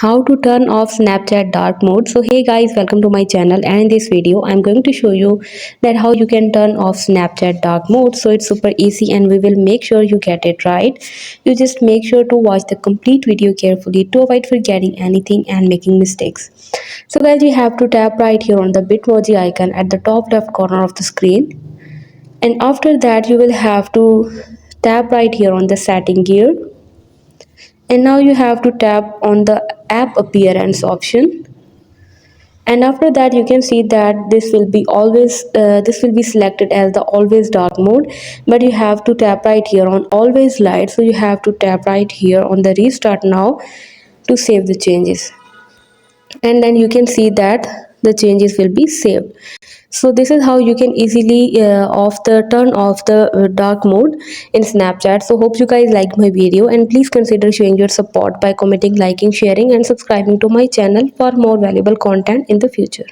how to turn off Snapchat dark mode. So hey guys, welcome to my channel, and in this video I'm going to show you that how you can turn off Snapchat dark mode. So it's super easy and we will make sure you get it right. You just make sure to watch the complete video carefully to avoid forgetting anything and making mistakes. So guys, you have to tap right here on the Bitmoji icon at the top left corner of the screen, and after that you will have to tap right here on the setting gear, and now you have to tap on the app appearance option, and after that you can see that this will be selected as the always dark mode, but you have to tap right here on always light. So you have to tap right here on the restart now to save the changes, and then you can see that the changes will be saved. So this is how you can easily turn off the dark mode in Snapchat. So hope you guys like my video, and please consider showing your support by commenting, liking, sharing and subscribing to my channel for more valuable content in the future.